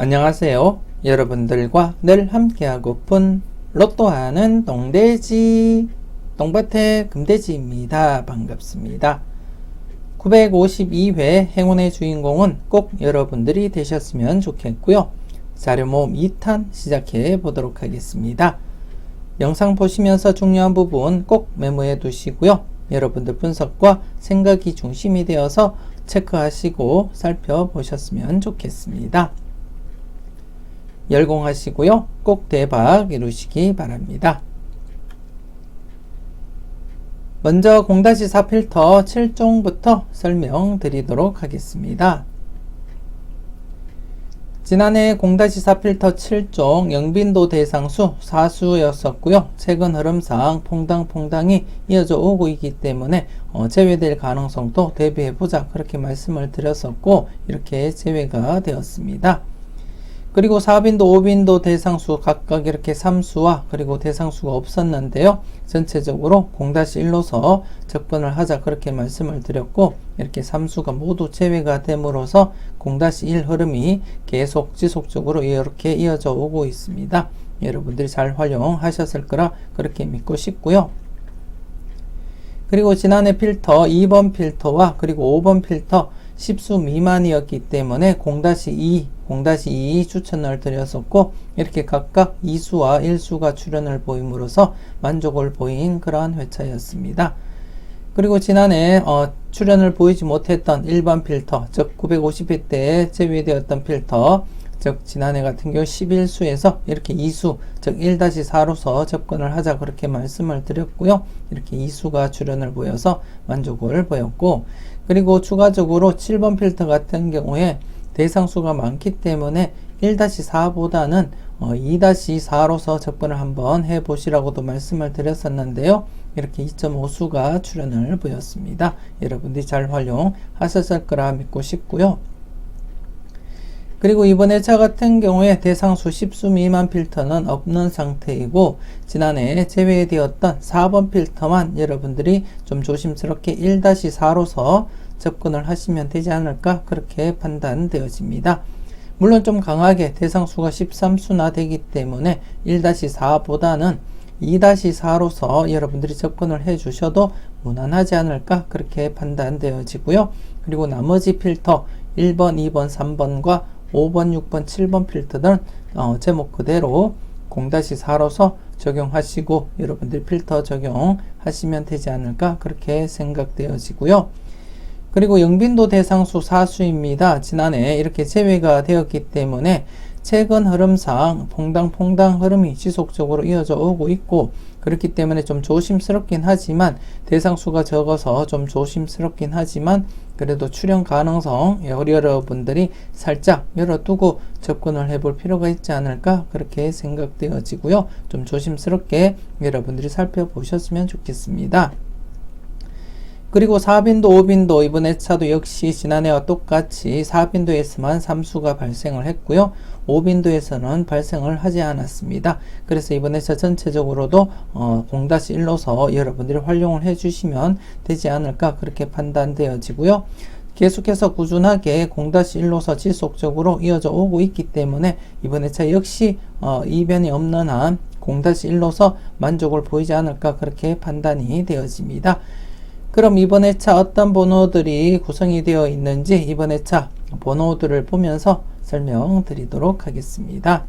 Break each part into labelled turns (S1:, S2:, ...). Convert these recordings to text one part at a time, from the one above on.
S1: 안녕하세요. 여러분들과 늘 함께하고픈 로또하는 똥돼지 똥밭의 금돼지입니다. 반갑습니다. 952회 행운의 주인공은 꼭 여러분들이 되셨으면 좋겠고요. 자료 모음 2탄 시작해 보도록 하겠습니다. 영상 보시면서 중요한 부분 꼭 메모해 두시고요. 여러분들 분석과 생각이 중심이 되어서 체크하시고 살펴보셨으면 좋겠습니다. 열공하시고요. 꼭 대박 이루시기 바랍니다. 먼저 0-4 필터 7종부터 설명드리도록 하겠습니다. 지난해 0-4 필터 7종 영빈도 대상수 사수였었고요. 최근 흐름상 퐁당퐁당이 이어져 오고 있기 때문에 제외될 가능성도 대비해보자 그렇게 말씀을 드렸었고 이렇게 제외가 되었습니다. 그리고 4빈도, 5빈도 대상수 각각 이렇게 3수와 그리고 대상수가 없었는데요. 전체적으로 0-1로서 접근을 하자 그렇게 말씀을 드렸고 이렇게 3수가 모두 제외가 됨으로써 0-1 흐름이 계속 지속적으로 이렇게 이어져 오고 있습니다. 여러분들이 잘 활용하셨을 거라 그렇게 믿고 싶고요. 그리고 지난해 필터 2번 필터와 그리고 5번 필터 10수 미만이었기 때문에 0-2 추천을 드렸었고 이렇게 각각 2수와 1수가 출현을 보임으로써 만족을 보인 그러한 회차였습니다. 그리고 지난해 출현을 보이지 못했던 일반 필터 즉 950회 때에 제외되었던 필터 즉 지난해 같은 경우 11수에서 이렇게 2수 즉 1-4로서 접근을 하자 그렇게 말씀을 드렸고요. 이렇게 2수가 출현을 보여서 만족을 보였고 그리고 추가적으로 7번 필터 같은 경우에 대상수가 많기 때문에 1-4보다는 2-4로서 접근을 한번 해보시라고도 말씀을 드렸었는데요. 이렇게 2.5수가 출현을 보였습니다. 여러분들이 잘 활용하셨을 거라 믿고 싶고요. 그리고 이번 회차 같은 경우에 대상수 10수 미만 필터는 없는 상태이고 지난해 제외되었던 4번 필터만 여러분들이 좀 조심스럽게 1-4로서 접근을 하시면 되지 않을까 그렇게 판단되어집니다. 물론 좀 강하게 대상수가 13수나 되기 때문에 1-4보다는 2-4로서 여러분들이 접근을 해 주셔도 무난하지 않을까 그렇게 판단되어지고요. 그리고 나머지 필터 1번, 2번, 3번과 5번, 6번, 7번 필터들은 제목 그대로 0-4로서 적용하시고 여러분들 필터 적용하시면 되지 않을까 그렇게 생각되어지고요. 그리고 영빈도 대상수 4수입니다. 지난해 이렇게 제외가 되었기 때문에 최근 흐름상 퐁당퐁당 흐름이 지속적으로 이어져 오고 있고 그렇기 때문에 좀 조심스럽긴 하지만 대상수가 적어서 좀 조심스럽긴 하지만 그래도 출현 가능성 여러분들이 살짝 열어두고 접근을 해볼 필요가 있지 않을까 그렇게 생각되어지고요. 좀 조심스럽게 여러분들이 살펴보셨으면 좋겠습니다. 그리고 4빈도, 5빈도 이번 회차도 역시 지난해와 똑같이 4빈도에서만 3수가 발생을 했고요. 5빈도에서는 발생을 하지 않았습니다. 그래서 이번 회차 전체적으로도 0-1로서 여러분들이 활용을 해주시면 되지 않을까 그렇게 판단되어지고요. 계속해서 꾸준하게 0-1로서 지속적으로 이어져 오고 있기 때문에 이번 회차 역시 이변이 없는 한 0-1로서 만족을 보이지 않을까 그렇게 판단이 되어집니다. 그럼 이번 회차 어떤 번호들이 구성이 되어 있는지 이번 회차 번호들을 보면서 설명드리도록 하겠습니다.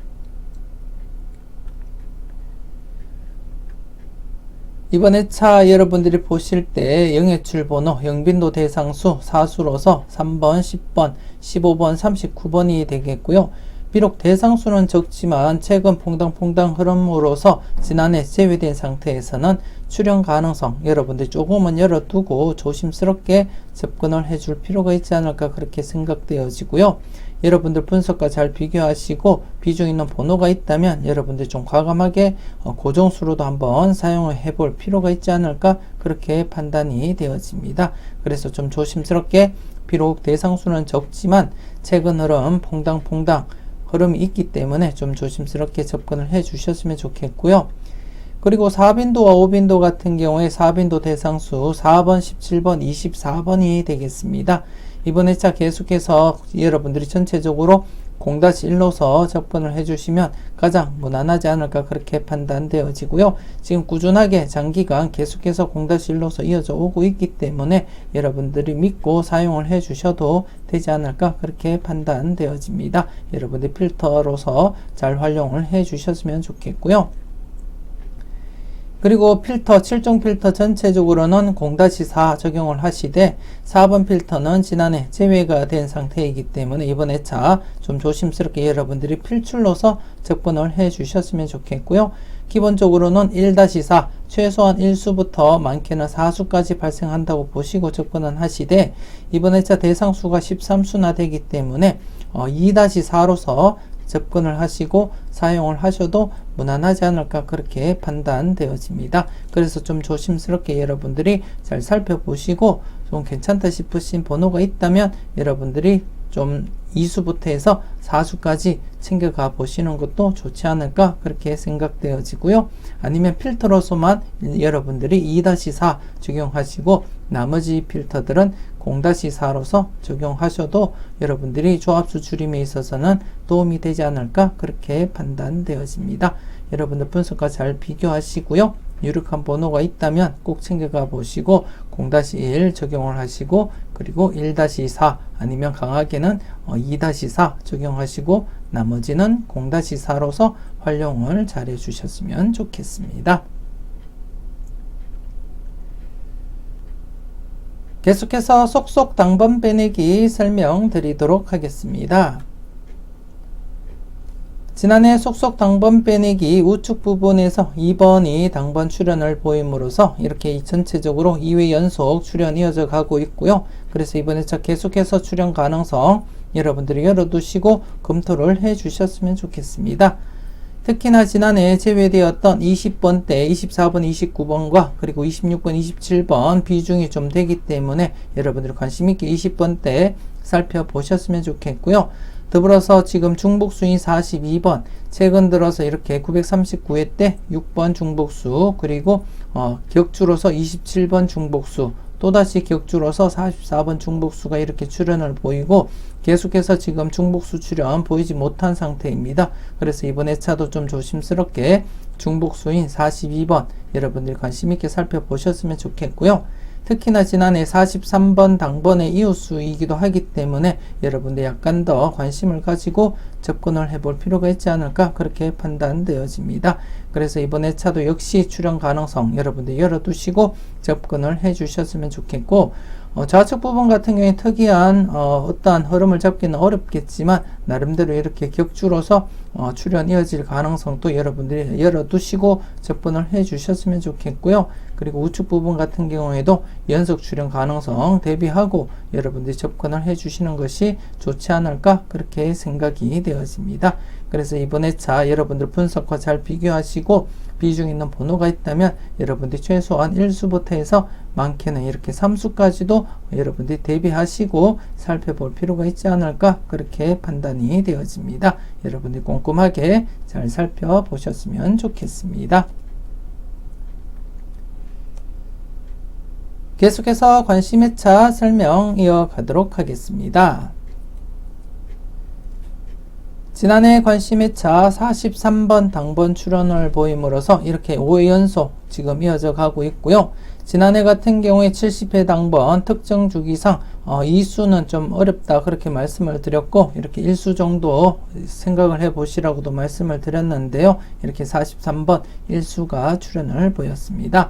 S1: 이번 회차 여러분들이 보실 때 영예출 번호 영빈도 대상수 4수로서 3번, 10번, 15번, 39번이 되겠고요. 비록 대상수는 적지만 최근 퐁당퐁당 흐름으로서 지난해 제외된 상태에서는 출현 가능성 여러분들이 조금은 열어두고 조심스럽게 접근을 해줄 필요가 있지 않을까 그렇게 생각되어지고요. 여러분들 분석과 잘 비교하시고 비중 있는 번호가 있다면 여러분들 좀 과감하게 고정수로도 한번 사용을 해볼 필요가 있지 않을까 그렇게 판단이 되어집니다. 그래서 좀 조심스럽게 비록 대상수는 적지만 최근 흐름 퐁당퐁당 흐름이 있기 때문에 좀 조심스럽게 접근을 해 주셨으면 좋겠고요. 그리고 4빈도와 5빈도 같은 경우에 4빈도 대상수 4번, 17번, 24번이 되겠습니다. 이번 회차 계속해서 여러분들이 전체적으로 0-1로서 접근을 해주시면 가장 무난하지 않을까 그렇게 판단되어지고요. 지금 꾸준하게 장기간 계속해서 0-1로서 이어져 오고 있기 때문에 여러분들이 믿고 사용을 해주셔도 되지 않을까 그렇게 판단되어집니다. 여러분들 필터로서 잘 활용을 해주셨으면 좋겠고요. 그리고 필터, 7종 필터 전체적으로는 0-4 적용을 하시되 4번 필터는 지난해 제외가 된 상태이기 때문에 이번 회차 좀 조심스럽게 여러분들이 필출로서 접근을 해 주셨으면 좋겠고요. 기본적으로는 1-4 최소한 1수부터 많게는 4수까지 발생한다고 보시고 접근은 하시되 이번 회차 대상수가 13수나 되기 때문에 2-4로서 접근을 하시고 사용을 하셔도 무난하지 않을까 그렇게 판단되어집니다. 그래서 좀 조심스럽게 여러분들이 잘 살펴보시고 좀 괜찮다 싶으신 번호가 있다면 여러분들이 좀 2수부터 해서 4수까지 챙겨가 보시는 것도 좋지 않을까 그렇게 생각되어지고요. 아니면 필터로서만 여러분들이 2-4 적용하시고 나머지 필터들은 0-4로서 적용하셔도 여러분들이 조합수 줄임에 있어서는 도움이 되지 않을까 그렇게 판단되어집니다. 여러분들 분석과 잘 비교하시고요. 유력한 번호가 있다면 꼭 챙겨가 보시고 0-1 적용을 하시고 그리고 1-4 아니면 강하게는 2-4 적용하시고 나머지는 0-4로서 활용을 잘 해주셨으면 좋겠습니다. 계속해서 속속 당번 빼내기 설명드리도록 하겠습니다. 지난해 속속 당번 빼내기 우측 부분에서 2번이 당번 출현을 보임으로써 이렇게 전체적으로 2회 연속 출현 이어져 가고 있고요. 그래서 이번 회차 계속해서 출현 가능성 여러분들이 열어두시고 검토를 해 주셨으면 좋겠습니다. 특히나 지난해 제외되었던 20번대, 24번, 29번과 그리고 26번, 27번 비중이 좀 되기 때문에 여러분들이 관심있게 20번대 살펴보셨으면 좋겠고요. 더불어서 지금 중복수인 42번 최근 들어서 이렇게 939회 때 6번 중복수 그리고 격주로서 27번 중복수 또다시 격주로서 44번 중복수가 이렇게 출현을 보이고 계속해서 지금 중복수 출현 보이지 못한 상태입니다. 그래서 이번 회차도 좀 조심스럽게 중복수인 42번 여러분들이 관심있게 살펴보셨으면 좋겠고요. 특히나 지난해 43번 당번의 이웃수이기도 하기 때문에 여러분들 약간 더 관심을 가지고 접근을 해볼 필요가 있지 않을까 그렇게 판단되어집니다. 그래서 이번 회차도 역시 출현 가능성 여러분들 열어두시고 접근을 해 주셨으면 좋겠고 좌측 부분 같은 경우에 특이한 어떠한 흐름을 잡기는 어렵겠지만 나름대로 이렇게 격주로서 출현 이어질 가능성도 여러분들이 열어두시고 접근을 해 주셨으면 좋겠고요. 그리고 우측 부분 같은 경우에도 연속 출현 가능성 대비하고 여러분들이 접근을 해 주시는 것이 좋지 않을까 그렇게 생각이 되어집니다. 그래서 이번 회차 여러분들 분석과 잘 비교하시고 비중 있는 번호가 있다면 여러분들이 최소한 1수부터 해서 많게는 이렇게 3수까지도 여러분들이 대비하시고 살펴볼 필요가 있지 않을까 그렇게 판단이 되어집니다. 여러분들이 꼼꼼하게 잘 살펴보셨으면 좋겠습니다. 계속해서 관심회차 설명 이어가도록 하겠습니다. 지난해 관심회차 43번 당번 출현을 보임으로써 이렇게 5회 연속 지금 이어져 가고 있고요. 지난해 같은 경우에 70회 당번 특정 주기상 2수는 좀 어렵다 그렇게 말씀을 드렸고 이렇게 1수 정도 생각을 해 보시라고도 말씀을 드렸는데요. 이렇게 43번 1수가 출현을 보였습니다.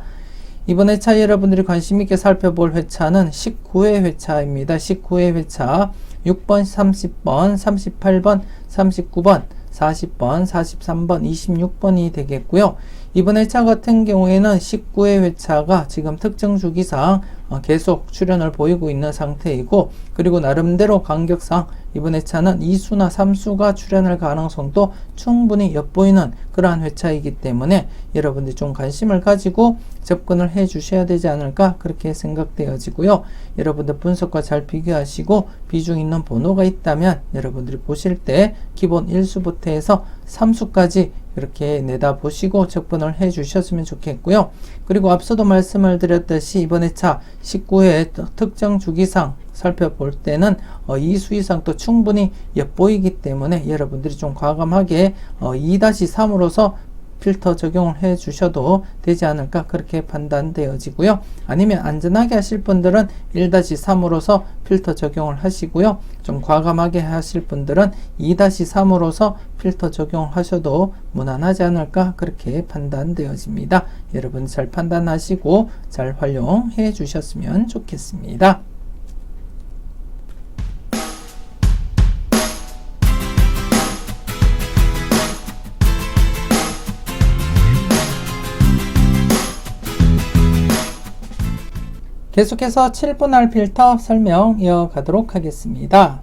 S1: 이번 회차 여러분들이 관심있게 살펴볼 회차는 19회 회차입니다. 19회 회차 6번, 30번, 38번, 39번, 40번, 43번, 26번이 되겠고요. 이번 회차 같은 경우에는 19회 회차가 지금 특정 주기상 계속 출현을 보이고 있는 상태이고 그리고 나름대로 간격상 이번 회차는 2수나 3수가 출현할 가능성도 충분히 엿보이는 그러한 회차이기 때문에 여러분들이 좀 관심을 가지고 접근을 해 주셔야 되지 않을까 그렇게 생각되어지고요. 여러분들 분석과 잘 비교하시고 비중 있는 번호가 있다면 여러분들이 보실 때 기본 1수부터 해서 3수까지 이렇게 내다보시고 접근을 해 주셨으면 좋겠고요. 그리고 앞서도 말씀을 드렸듯이 이번 회차 19회 특정 주기상 살펴볼 때는 2수 이상 또 충분히 엿보이기 때문에 여러분들이 좀 과감하게 2-3으로서 필터 적용을 해 주셔도 되지 않을까 그렇게 판단되어지고요. 아니면 안전하게 하실 분들은 1-3으로서 필터 적용을 하시고요. 좀 과감하게 하실 분들은 2-3으로서 필터 적용을 하셔도 무난하지 않을까 그렇게 판단되어집니다. 여러분 잘 판단하시고 잘 활용해 주셨으면 좋겠습니다. 계속해서 7분할 필터 설명 이어가도록 하겠습니다.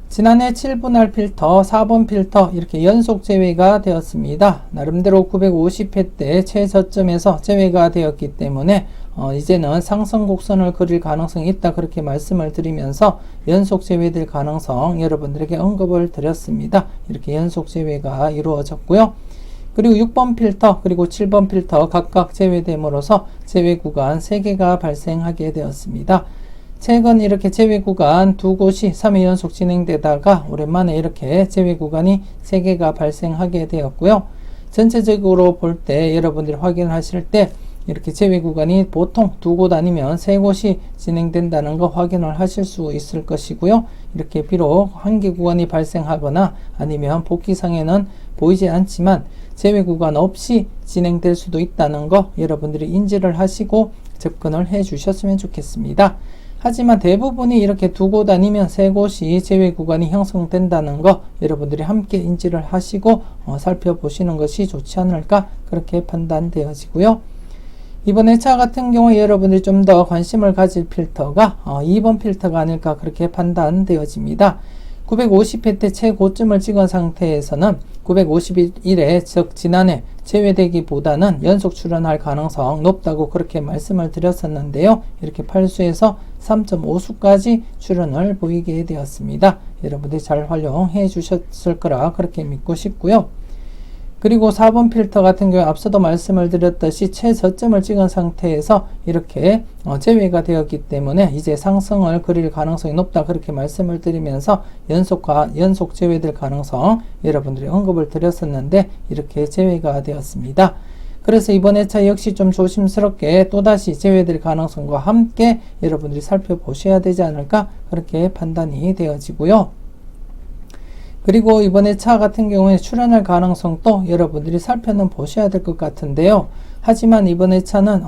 S1: 지난해 7분할 필터, 4번 필터 이렇게 연속 제외가 되었습니다. 나름대로 950회 때 최저점에서 제외가 되었기 때문에 이제는 상승 곡선을 그릴 가능성이 있다 그렇게 말씀을 드리면서 연속 제외될 가능성 여러분들에게 언급을 드렸습니다. 이렇게 연속 제외가 이루어졌고요. 그리고 6번 필터 그리고 7번 필터 각각 제외됨으로써 제외 구간 3개가 발생하게 되었습니다. 최근 이렇게 제외 구간 2곳이 3회 연속 진행되다가 오랜만에 이렇게 제외 구간이 3개가 발생하게 되었고요. 전체적으로 볼 때 여러분들이 확인하실 때 이렇게 제외 구간이 보통 2곳 아니면 3곳이 진행된다는 거 확인을 하실 수 있을 것이고요. 이렇게 비록 한 개 구간이 발생하거나 아니면 복기상에는 보이지 않지만 제외 구간 없이 진행될 수도 있다는 거 여러분들이 인지를 하시고 접근을 해 주셨으면 좋겠습니다. 하지만 대부분이 이렇게 2곳 아니면 3곳이 제외 구간이 형성된다는 거 여러분들이 함께 인지를 하시고 살펴보시는 것이 좋지 않을까 그렇게 판단되어지고요. 이번 회차 같은 경우에 여러분들이 좀 더 관심을 가질 필터가 2번 필터가 아닐까 그렇게 판단되어집니다. 950회 때 최고점을 찍은 상태에서는 951회 즉 지난해 제외되기보다는 연속 출현할 가능성 높다고 그렇게 말씀을 드렸었는데요. 이렇게 8수에서 3.5수까지 출현을 보이게 되었습니다. 여러분들이 잘 활용해 주셨을 거라 그렇게 믿고 싶고요. 그리고 4번 필터 같은 경우 앞서도 말씀을 드렸듯이 최저점을 찍은 상태에서 이렇게 제외가 되었기 때문에 이제 상승을 그릴 가능성이 높다 그렇게 말씀을 드리면서 연속 제외될 가능성 여러분들이 언급을 드렸었는데 이렇게 제외가 되었습니다. 그래서 이번 회차 역시 좀 조심스럽게 또다시 제외될 가능성과 함께 여러분들이 살펴보셔야 되지 않을까 그렇게 판단이 되어지고요. 그리고 이번 회차 같은 경우에 출현할 가능성도 여러분들이 살펴는 보셔야 될 것 같은데요. 하지만 이번 회차는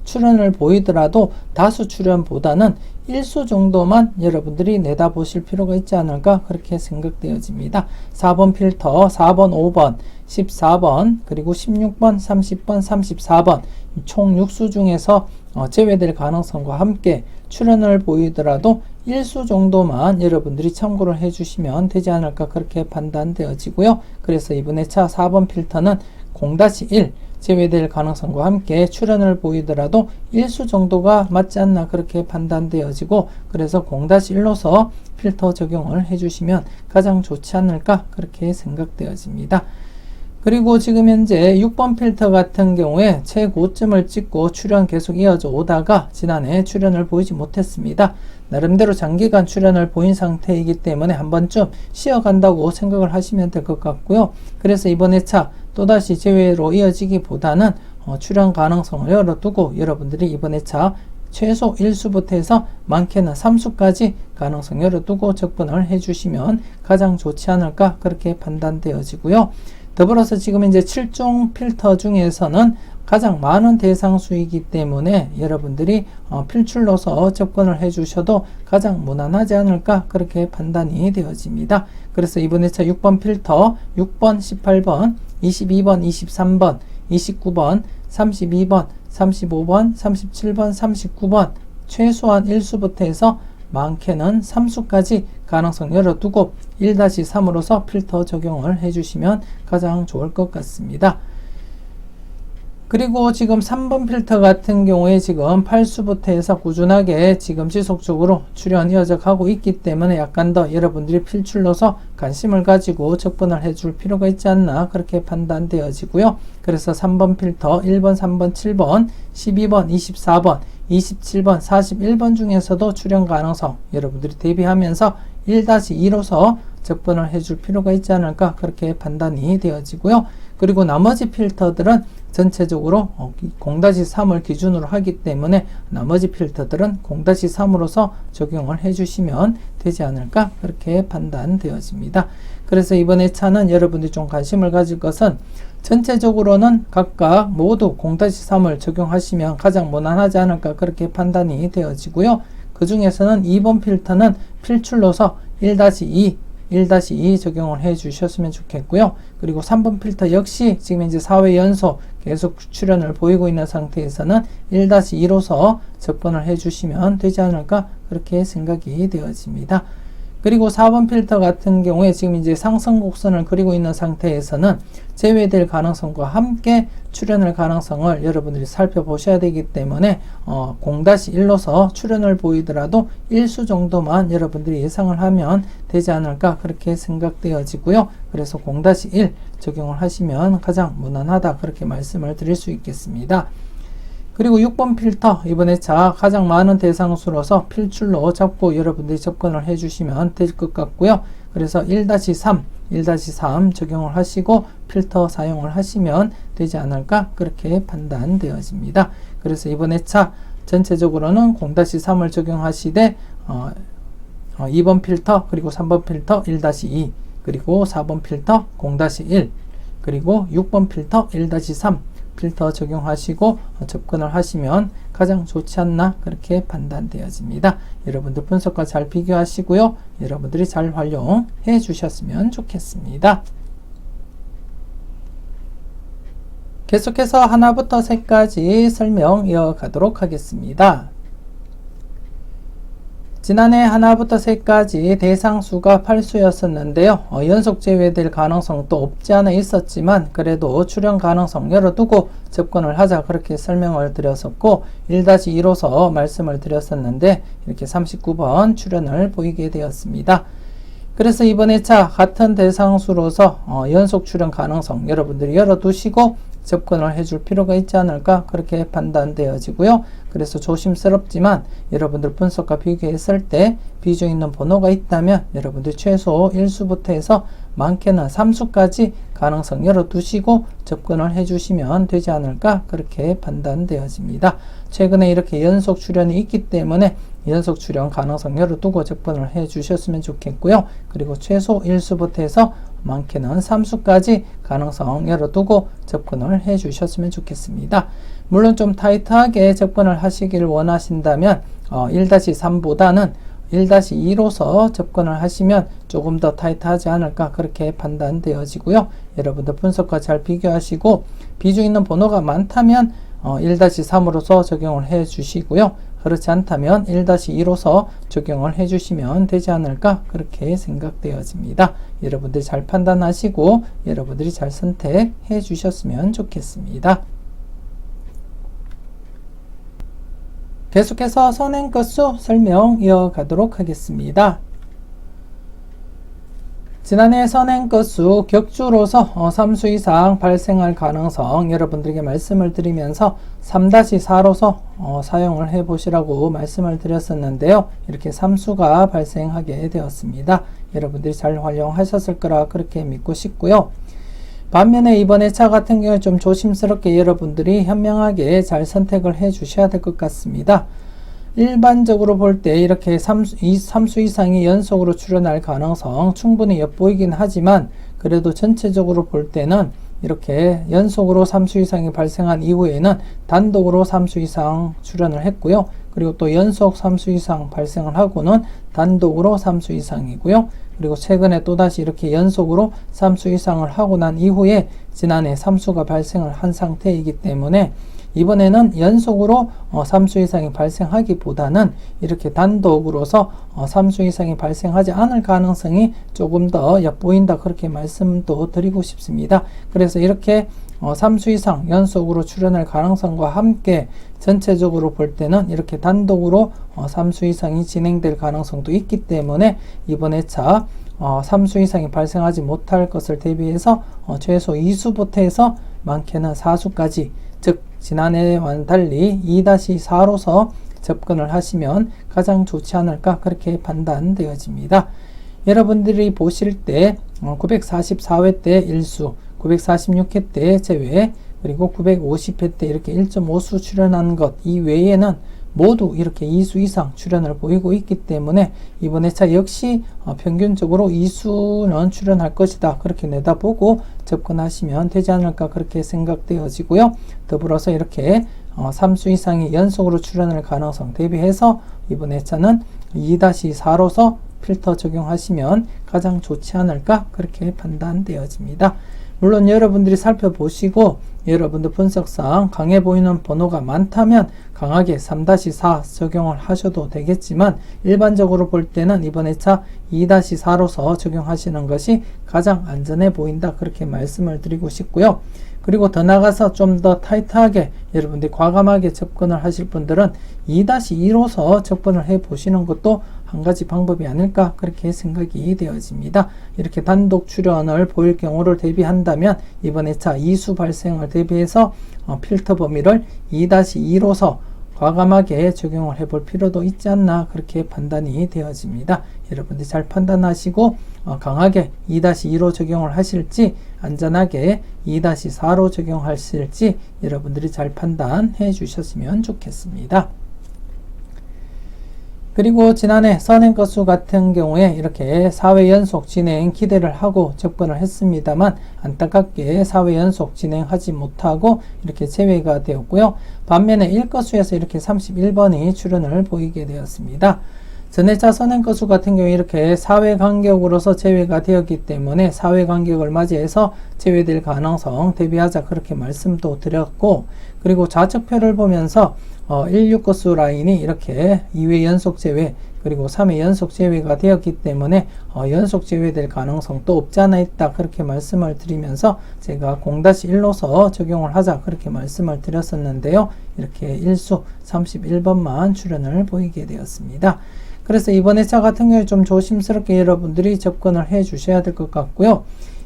S1: 출현을 보이더라도 다수 출현보다는 1수 정도만 여러분들이 내다보실 필요가 있지 않을까 그렇게 생각되어집니다. 4번 필터, 4번, 5번, 14번, 그리고 16번, 30번, 34번 총 6수 중에서 제외될 가능성과 함께 출현을 보이더라도 1수 정도만 여러분들이 참고를 해주시면 되지 않을까 그렇게 판단되어지고요. 그래서 이번 회차 4번 필터는 0-1 제외될 가능성과 함께 출현을 보이더라도 1수 정도가 맞지 않나 그렇게 판단되어지고 그래서 0-1로서 필터 적용을 해주시면 가장 좋지 않을까 그렇게 생각되어집니다. 그리고 지금 현재 6번 필터 같은 경우에 최고점을 찍고 출현 계속 이어져 오다가 지난해 출현을 보이지 못했습니다. 나름대로 장기간 출현을 보인 상태이기 때문에 한 번쯤 쉬어간다고 생각을 하시면 될 것 같고요. 그래서 이번 회차 또다시 제외로 이어지기보다는 출현 가능성을 열어두고 여러분들이 이번 회차 최소 1수부터 해서 많게는 3수까지 가능성 열어두고 접근을 해주시면 가장 좋지 않을까 그렇게 판단되어지고요. 더불어서 지금 이제 7종 필터 중에서는 가장 많은 대상수이기 때문에 여러분들이 필출로서 접근을 해주셔도 가장 무난하지 않을까 그렇게 판단이 되어집니다. 그래서 이번 회차 6번 필터, 6번, 18번, 22번, 23번, 29번, 32번, 35번, 37번, 39번 최소한 1수부터 해서 많게는 3수까지 가능성 열어두고 1-3으로서 필터 적용을 해주시면 가장 좋을 것 같습니다. 그리고 지금 3번 필터 같은 경우에 지금 8수부터 해서 꾸준하게 지금 지속적으로 출현 이어져 가고 있기 때문에 약간 더 여러분들이 필출로서 관심을 가지고 접근을 해줄 필요가 있지 않나 그렇게 판단되어지고요. 그래서 3번 필터 1번, 3번, 7번, 12번, 24번, 27번, 41번 중에서도 출현 가능성 여러분들이 대비하면서 1-2로서 접근을 해줄 필요가 있지 않을까 그렇게 판단이 되어지고요. 그리고 나머지 필터들은 전체적으로 0-3을 기준으로 하기 때문에 나머지 필터들은 0-3으로서 적용을 해주시면 되지 않을까 그렇게 판단되어집니다. 그래서 이번에 차는 여러분들이 좀 관심을 가질 것은 전체적으로는 각각 모두 0-3을 적용하시면 가장 무난하지 않을까 그렇게 판단이 되어지고요. 그 중에서는 2번 필터는 필출로서 1-2 적용을 해 주셨으면 좋겠고요. 그리고 3번 필터 역시 지금 이제 4회 연속 계속 출현을 보이고 있는 상태에서는 1-2로서 접근을 해 주시면 되지 않을까 그렇게 생각이 되어집니다. 그리고 4번 필터 같은 경우에 지금 이제 상승 곡선을 그리고 있는 상태에서는 제외될 가능성과 함께 출현할 가능성을 여러분들이 살펴보셔야 되기 때문에 0-1로서 출현을 보이더라도 1수 정도만 여러분들이 예상을 하면 되지 않을까 그렇게 생각되어지고요. 그래서 0-1 적용을 하시면 가장 무난하다 그렇게 말씀을 드릴 수 있겠습니다. 그리고 6번 필터 이번에 차 가장 많은 대상수로서 필출로 잡고 여러분들이 접근을 해주시면 될 것 같고요. 그래서 1-3 적용을 하시고 필터 사용을 하시면 되지 않을까 그렇게 판단되어집니다. 그래서 이번에 차 전체적으로는 0-3을 적용하시되 2번 필터 그리고 3번 필터 1-2 그리고 4번 필터 0-1 그리고 6번 필터 1-3 필터 적용하시고 접근을 하시면 가장 좋지 않나 그렇게 판단되어집니다. 여러분들 분석과 잘 비교하시고요. 여러분들이 잘 활용해 주셨으면 좋겠습니다. 계속해서 하나부터 10까지 설명 이어가도록 하겠습니다. 지난해 하나부터 10까지 대상수가 8수였었는데요. 연속 제외될 가능성도 없지 않아 있었지만 그래도 출현 가능성 열어두고 접근을 하자 그렇게 설명을 드렸었고 1-2로서 말씀을 드렸었는데 이렇게 39번 출현을 보이게 되었습니다. 그래서 이번에 차 같은 대상수로서 연속 출현 가능성 여러분들이 열어두시고 접근을 해줄 필요가 있지 않을까 그렇게 판단되어지고요. 그래서 조심스럽지만 여러분들 분석과 비교했을 때 비중 있는 번호가 있다면 여러분들 최소 1수부터 해서 많게는 3수까지 가능성 열어두시고 접근을 해주시면 되지 않을까 그렇게 판단되어집니다. 최근에 이렇게 연속 출현이 있기 때문에 연속 출현 가능성 열어두고 접근을 해주셨으면 좋겠고요. 그리고 최소 1수부터 해서 많게는 3수까지 가능성 열어두고 접근을 해주셨으면 좋겠습니다. 물론 좀 타이트하게 접근을 하시길 원하신다면 1-3보다는 1-2로서 접근을 하시면 조금 더 타이트하지 않을까 그렇게 판단되어지고요. 여러분들 분석과 잘 비교하시고 비중 있는 번호가 많다면 1-3으로서 적용을 해 주시고요. 그렇지 않다면 1-2로서 적용을 해 주시면 되지 않을까 그렇게 생각되어집니다. 여러분들이 잘 판단하시고 여러분들이 잘 선택해 주셨으면 좋겠습니다. 계속해서 선행 건수 설명 이어가도록 하겠습니다. 지난해 선행 건수 격주로서 3수 이상 발생할 가능성 여러분들에게 말씀을 드리면서 3-4로서 사용을 해 보시라고 말씀을 드렸었는데요. 이렇게 3수가 발생하게 되었습니다. 여러분들이 잘 활용하셨을 거라 그렇게 믿고 싶고요. 반면에 이번에 차 같은 경우에 좀 조심스럽게 여러분들이 현명하게 잘 선택을 해 주셔야 될 것 같습니다. 일반적으로 볼 때 이렇게 3수 이상이 연속으로 출현할 가능성 충분히 엿보이긴 하지만 그래도 전체적으로 볼 때는 이렇게 연속으로 3수 이상이 발생한 이후에는 단독으로 3수 이상 출현을 했고요. 그리고 또 연속 3수 이상 발생을 하고는 단독으로 3수 이상이고요. 그리고 최근에 또다시 이렇게 연속으로 3수 이상을 하고 난 이후에 지난해 3수가 발생을 한 상태이기 때문에 이번에는 연속으로 3수 이상이 발생하기보다는 이렇게 단독으로서 3수 이상이 발생하지 않을 가능성이 조금 더 엿보인다 그렇게 말씀도 드리고 싶습니다. 그래서 이렇게 3수 이상 연속으로 출현할 가능성과 함께 전체적으로 볼 때는 이렇게 단독으로 3수 이상이 진행될 가능성도 있기 때문에 이번 회차 3수 이상이 발생하지 못할 것을 대비해서 최소 2수부터 해서 많게는 4수까지, 즉 지난해와는 달리 2-4로서 접근을 하시면 가장 좋지 않을까 그렇게 판단되어집니다. 여러분들이 보실 때 944회 때 1수, 946회 때 제외, 그리고 950회 때 이렇게 1.5수 출현한 것 이외에는 모두 이렇게 2수 이상 출현을 보이고 있기 때문에 이번 회차 역시 평균적으로 2수는 출현할 것이다 그렇게 내다보고 접근하시면 되지 않을까 그렇게 생각되어지고요. 더불어서 이렇게 3수 이상이 연속으로 출현할 가능성 대비해서 이번 회차는 2-4로서 필터 적용하시면 가장 좋지 않을까 그렇게 판단되어집니다. 물론 여러분들이 살펴보시고 여러분들 분석상 강해 보이는 번호가 많다면 강하게 3-4 적용을 하셔도 되겠지만 일반적으로 볼 때는 이번 회차 2-4로서 적용하시는 것이 가장 안전해 보인다 그렇게 말씀을 드리고 싶고요. 그리고 더 나가서 좀 더 타이트하게 여러분들이 과감하게 접근을 하실 분들은 2-2로서 접근을 해 보시는 것도 한 가지 방법이 아닐까 그렇게 생각이 되어집니다. 이렇게 단독 출현을 보일 경우를 대비한다면 이번 회차 2수 발생을 대비해서 필터 범위를 2-2로서 과감하게 적용을 해볼 필요도 있지 않나 그렇게 판단이 되어집니다. 여러분들이 잘 판단하시고 강하게 2-2로 적용을 하실지 안전하게 2-4로 적용하실지 여러분들이 잘 판단해 주셨으면 좋겠습니다. 그리고 지난해 선행건수 같은 경우에 이렇게 4회 연속 진행 기대를 하고 접근을 했습니다만 안타깝게 4회 연속 진행하지 못하고 이렇게 제외가 되었고요. 반면에 1건수에서 이렇게 31번이 출현을 보이게 되었습니다. 전회차 선행건수 같은 경우에 이렇게 4회 간격으로서 제외가 되었기 때문에 4회 간격을 맞이해서 제외될 가능성 대비하자 그렇게 말씀도 드렸고, 그리고 좌측표를 보면서 16건수 라인이 이렇게 2회 연속 제외 그리고 3회 연속 제외가 되었기 때문에 연속 제외될 가능성도 없지 않아 있다 그렇게 말씀을 드리면서 제가 0-1로서 적용을 하자 그렇게 말씀을 드렸었는데요. 이렇게 1수 31번만 출현을 보이게 되었습니다. 그래서 이번 회차 같은 경우에 좀 조심스럽게 여러분들이 접근을 해 주셔야 될 것 같고요.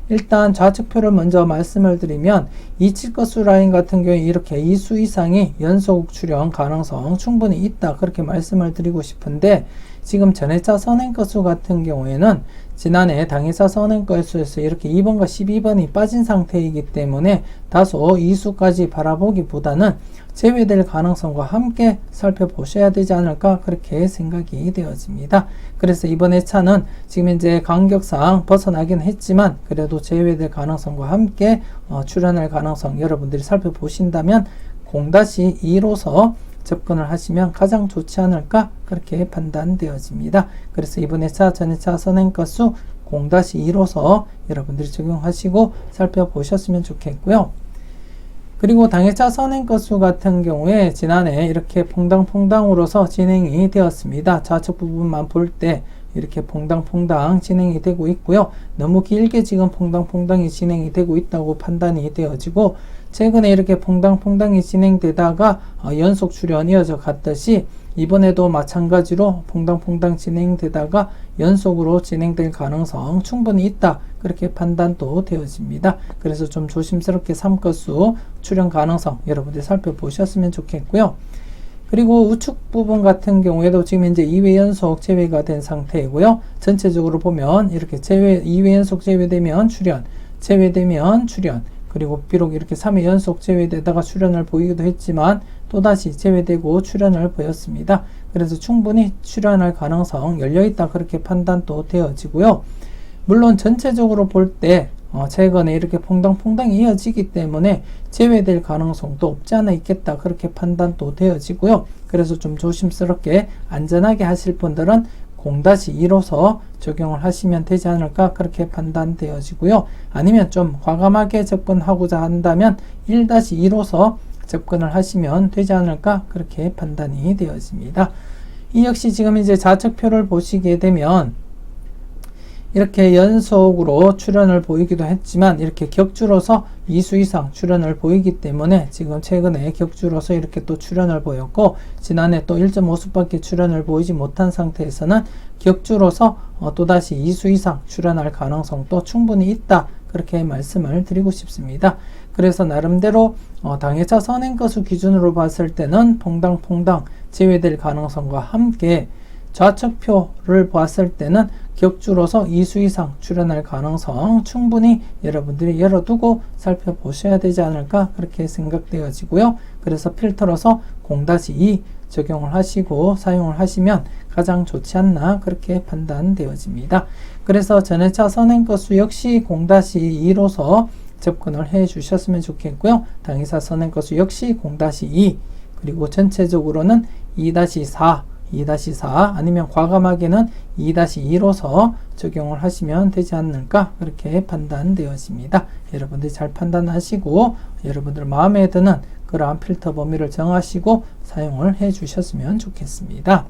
S1: 일단 좌측표를 먼저 말씀을 드리면 27건수 라인 같은 경우에 이렇게 2수 이상이 연속 출현 가능성 충분히 있다 그렇게 말씀을 드리고 싶은데, 지금 전회차 선행건수 같은 경우에는 지난해 당회차 선행건수에서 이렇게 2번과 12번이 빠진 상태이기 때문에 다소 2수까지 바라보기보다는 제외될 가능성과 함께 살펴보셔야 되지 않을까 그렇게 생각이 되어집니다. 그래서 이번 회차는 지금 이제 간격상 벗어나긴 했지만 그래도 제외될 가능성과 함께 출현할 가능성 여러분들이 살펴보신다면 0-2로서 접근을 하시면 가장 좋지 않을까 그렇게 판단되어집니다. 그래서 이번 회차 전회차 선행건수 0-2로서 여러분들이 적용하시고 살펴보셨으면 좋겠고요. 그리고 당회차 선행건수 같은 경우에 지난해 이렇게 퐁당퐁당으로서 진행이 되었습니다. 좌측 부분만 볼 때 이렇게 퐁당퐁당 진행이 되고 있고요. 너무 길게 지금 퐁당퐁당이 진행이 되고 있다고 판단이 되어지고, 최근에 이렇게 퐁당퐁당이 진행되다가 연속 출현 이어져 갔듯이 이번에도 마찬가지로 퐁당퐁당 진행되다가 연속으로 진행될 가능성 충분히 있다 그렇게 판단도 되어집니다. 그래서 좀 조심스럽게 3건수 출현 가능성 여러분들 살펴보셨으면 좋겠고요. 그리고 우측 부분 같은 경우에도 지금 현재 2회 연속 제외가 된 상태이고요. 전체적으로 보면 이렇게 2회 연속 제외되면 출현, 제외되면 출현, 그리고 비록 이렇게 3회 연속 제외되다가 출현을 보이기도 했지만 또다시 제외되고 출현을 보였습니다. 그래서 충분히 출현할 가능성 열려있다 그렇게 판단도 되어지고요. 물론 전체적으로 볼 때 최근에 이렇게 퐁당퐁당이 이어지기 때문에 제외될 가능성도 없지 않아 있겠다 그렇게 판단도 되어지고요. 그래서 좀 조심스럽게 안전하게 하실 분들은 0-2로서 적용을 하시면 되지 않을까 그렇게 판단되어지고요. 아니면 좀 과감하게 접근하고자 한다면 1-2로서 접근을 하시면 되지 않을까 그렇게 판단이 되어집니다. 이 역시 지금 이제 좌측표를 보시게 되면 이렇게 연속으로 출현을 보이기도 했지만 이렇게 격주로서 2수 이상 출현을 보이기 때문에 지금 최근에 격주로서 이렇게 또 출현을 보였고, 지난해 또 1.5수밖에 출현을 보이지 못한 상태에서는 격주로서 또다시 2수 이상 출현할 가능성도 충분히 있다, 그렇게 말씀을 드리고 싶습니다. 그래서 나름대로 당해차 선행가수 기준으로 봤을 때는 퐁당 제외될 가능성과 함께 좌측표를 봤을 때는 격주로서 2수 이상 출현할 가능성 충분히 여러분들이 열어두고 살펴보셔야 되지 않을까, 그렇게 생각되어지고요. 그래서 필터로서 0-2 적용을 하시고 사용을 하시면 가장 좋지 않나, 그렇게 판단되어집니다. 그래서 전해차 선행가수 역시 0-2로서 접근을 해 주셨으면 좋겠고요. 당해사 선행가수 역시 0-2, 그리고 전체적으로는 2-4 아니면 과감하게는 2-2로서 적용을 하시면 되지 않을까, 그렇게 판단되어집니다. 여러분들이 잘 판단하시고 여러분들 마음에 드는 그러한 필터 범위를 정하시고 사용을 해 주셨으면 좋겠습니다.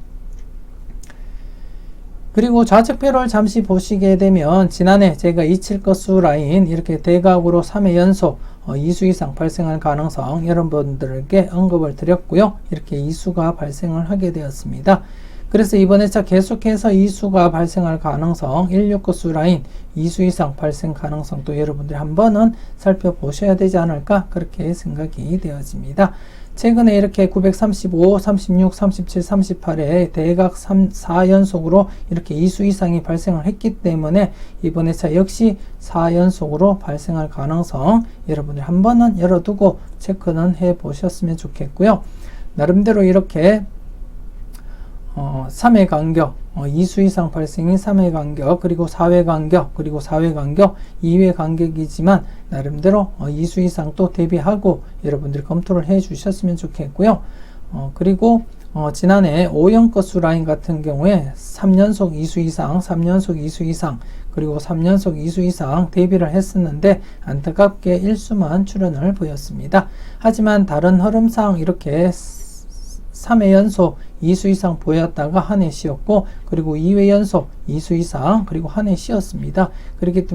S1: 그리고 좌측표를 잠시 보시게 되면 지난해 제가 27가수 라인 이렇게 대각으로 3회 연속 2수 이상 발생할 가능성 여러분들에게 언급을 드렸고요. 이렇게 2수가 발생을 하게 되었습니다. 그래서 이번 회차 계속해서 2수가 발생할 가능성 16가수 라인 2수 이상 발생 가능성도 여러분들이 한번은 살펴보셔야 되지 않을까, 그렇게 생각이 되어집니다. 최근에 이렇게 935, 36, 37, 38에 대각 4연속으로 이렇게 2수 이상이 발생을 했기 때문에 이번 회차 역시 4연속으로 발생할 가능성 여러분들 한 번은 열어두고 체크는 해 보셨으면 좋겠고요. 나름대로 이렇게 3회 간격, 2수 이상 발생인 3회 간격, 그리고 4회 간격, 그리고 4회 간격, 2회 간격이지만 나름대로 2수 이상 또 대비하고 여러분들이 검토를 해 주셨으면 좋겠고요. 그리고 지난해 5형가수 라인 같은 경우에 3연속 2수 이상, 3연속 2수 이상, 그리고 3연속 2수 이상 대비를 했었는데 안타깝게 1수만 출현을 보였습니다. 하지만 다른 흐름상 이렇게 3회 연속 2수 이상 보였다가 한 해 쉬었고, 그리고 2회 연속 2수 이상, 그리고 한 해 쉬었습니다. 그렇기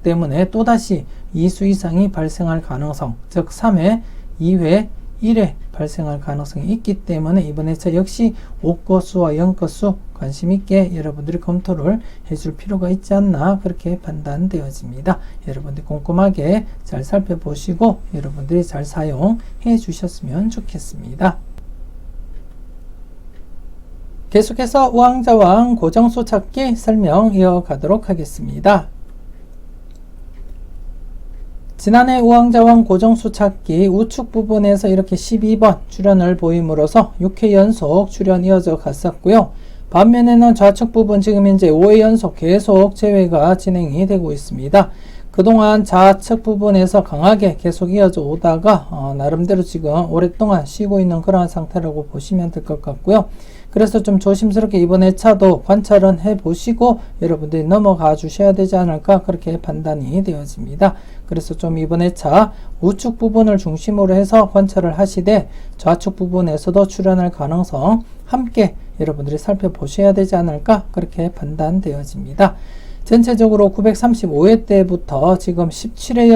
S1: 때문에 또다시 2수 이상이 발생할 가능성, 즉 3회, 2회, 1회 발생할 가능성이 있기 때문에 이번 회차 역시 5가수와 0가수 관심있게 여러분들이 검토를 해줄 필요가 있지 않나, 그렇게 판단되어집니다. 여러분들이 꼼꼼하게 잘 살펴보시고 여러분들이 잘 사용해 주셨으면 좋겠습니다. 계속해서 우왕좌왕 고정수 찾기 설명 이어가도록 하겠습니다. 지난해 우왕좌왕 고정수 찾기 우측 부분에서 이렇게 12번 출현을 보임으로써 6회 연속 출현 이어져 갔었고요. 반면에는 좌측 부분 지금 현재 5회 연속 계속 제외가 진행이 되고 있습니다. 그동안 좌측 부분에서 강하게 계속 이어져 오다가 나름대로 지금 오랫동안 쉬고 있는 그러한 상태라고 보시면 될 것 같고요. 그래서 좀 조심스럽게 이번 회차도 관찰은 해보시고 여러분들이 넘어가 주셔야 되지 않을까, 그렇게 판단이 되어집니다. 그래서 좀 이번 회차 우측 부분을 중심으로 해서 관찰을 하시되 좌측 부분에서도 출현할 가능성 함께 여러분들이 살펴보셔야 되지 않을까, 그렇게 판단되어집니다. 전체적으로 935회 때부터 지금 17회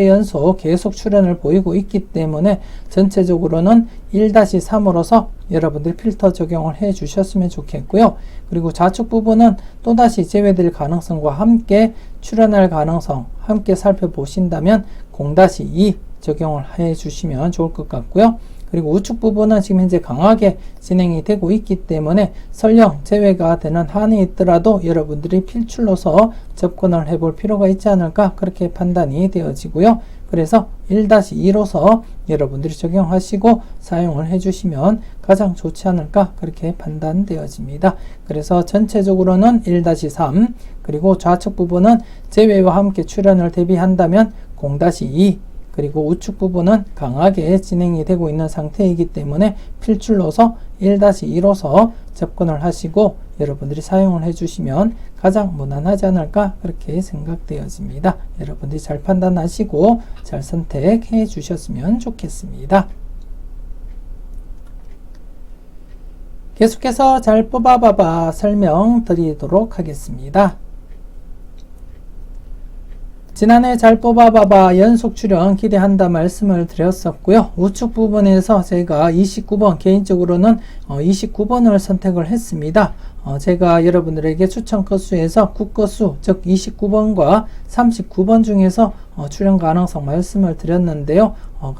S1: 연속 계속 출현을 보이고 있기 때문에 전체적으로는 1-3으로서 여러분들이 필터 적용을 해 주셨으면 좋겠고요. 그리고 좌측 부분은 또다시 제외될 가능성과 함께 출현할 가능성 함께 살펴보신다면 0-2 적용을 해 주시면 좋을 것 같고요. 그리고 우측 부분은 지금 현재 강하게 진행이 되고 있기 때문에 설령 제외가 되는 한이 있더라도 여러분들이 필출로서 접근을 해볼 필요가 있지 않을까, 그렇게 판단이 되어지고요. 그래서 1-2로서 여러분들이 적용하시고 사용을 해주시면 가장 좋지 않을까, 그렇게 판단되어집니다. 그래서 전체적으로는 1-3, 그리고 좌측 부분은 제외와 함께 출현을 대비한다면 0-2, 그리고 우측 부분은 강하게 진행이 되고 있는 상태이기 때문에 필출로서 1-2로서 접근을 하시고 여러분들이 사용을 해주시면 가장 무난하지 않을까, 그렇게 생각되어집니다. 여러분들이 잘 판단하시고 잘 선택해 주셨으면 좋겠습니다. 계속해서 잘 뽑아봐봐 설명드리도록 하겠습니다. 지난해 잘 뽑아봐봐 연속 출연 기대한다 말씀을 드렸었고요. 우측 부분에서 제가 29번 개인적으로는 29번을 선택을 했습니다. 제가 여러분들에게 추천 건수에서 9건수 즉 29번과 39번 중에서 출연 가능성 말씀을 드렸는데요.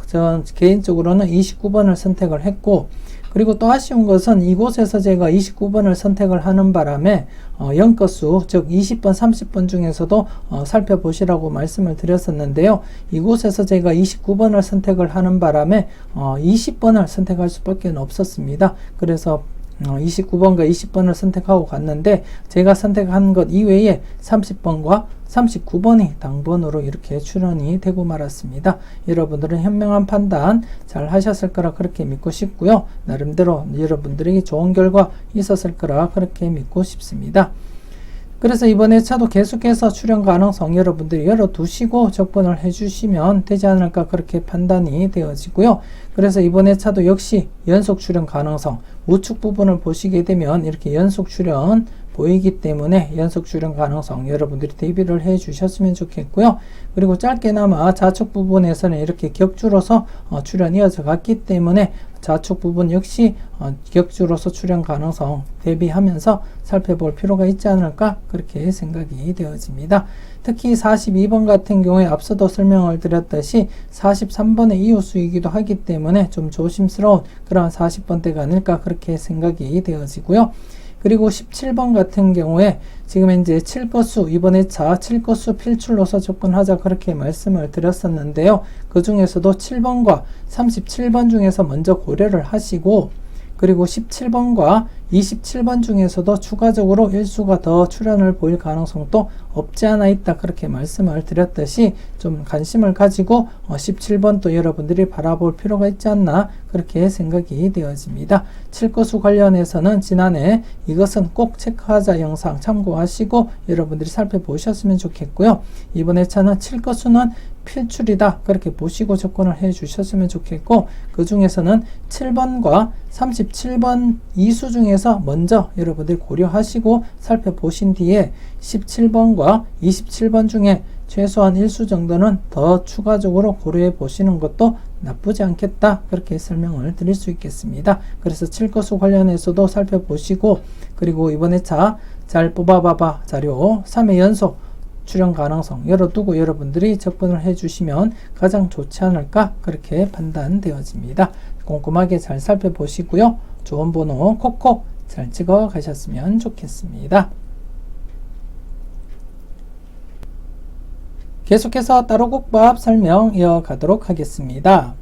S1: 전 개인적으로는 29번을 선택을 했고, 그리고 또 아쉬운 것은 이곳에서 제가 29번을 선택을 하는 바람에 0건수 즉 20번 30번 중에서도 살펴보시라고 말씀을 드렸었는데요. 이곳에서 제가 29번을 선택을 하는 바람에 20번을 선택할 수밖에 없었습니다. 그래서 29번과 20번을 선택하고 갔는데, 제가 선택한 것 이외에 30번과 39번이 당번으로 이렇게 출연이 되고 말았습니다. 여러분들은 현명한 판단 잘 하셨을 거라 그렇게 믿고 싶고요. 나름대로 여러분들에게 좋은 결과 있었을 거라 그렇게 믿고 싶습니다. 그래서 이번에 차도 계속해서 출연 가능성 여러분들이 열어두시고 접근을 해주시면 되지 않을까 그렇게 판단이 되어지고요. 그래서 이번에 차도 역시 연속 출연 가능성, 우측 부분을 보시게 되면 이렇게 연속 출연 보이기 때문에 연속 출연 가능성 여러분들이 대비를 해 주셨으면 좋겠고요. 그리고 짧게나마 좌측 부분에서는 이렇게 격주로서 출연이 이어져 갔기 때문에 좌측 부분 역시 격주로서 출연 가능성 대비하면서 살펴볼 필요가 있지 않을까 그렇게 생각이 되어집니다. 특히 42번 같은 경우에 앞서도 설명을 드렸듯이 43번의 이웃수이기도 하기 때문에 좀 조심스러운 그런 40번대가 아닐까 그렇게 생각이 되어지고요. 그리고 17번 같은 경우에 지금 현재 7건수 이번에 차 7건수 필출로서 접근하자 그렇게 말씀을 드렸었는데요. 그 중에서도 7번과 37번 중에서 먼저 고려를 하시고, 그리고 17번과 27번 중에서도 추가적으로 일수가 더 출연을 보일 가능성도 없지 않아 있다 그렇게 말씀을 드렸듯이 좀 관심을 가지고 17번도 여러분들이 바라볼 필요가 있지 않나 그렇게 생각이 되어집니다. 7건수 관련해서는 지난해 이것은 꼭 체크하자 영상 참고하시고 여러분들이 살펴보셨으면 좋겠고요. 이번에 차는 7건수는 필출이다 그렇게 보시고 접근을 해 주셨으면 좋겠고, 그 중에서는 7번과 37번 이수 중에서 먼저 여러분들이 고려하시고 살펴보신 뒤에 17번과 27번 중에 최소한 1수 정도는 더 추가적으로 고려해 보시는 것도 나쁘지 않겠다 그렇게 설명을 드릴 수 있겠습니다. 그래서 7건수 관련해서도 살펴보시고, 그리고 이번에 차 잘 뽑아봐봐 자료 3회 연속 출연 가능성 열어두고 여러분들이 접근을 해주시면 가장 좋지 않을까 그렇게 판단되어집니다. 꼼꼼하게 잘 살펴보시고요. 좋은 번호 콕콕 잘 찍어 가셨으면 좋겠습니다. 계속해서 따로국밥 설명 이어가도록 하겠습니다.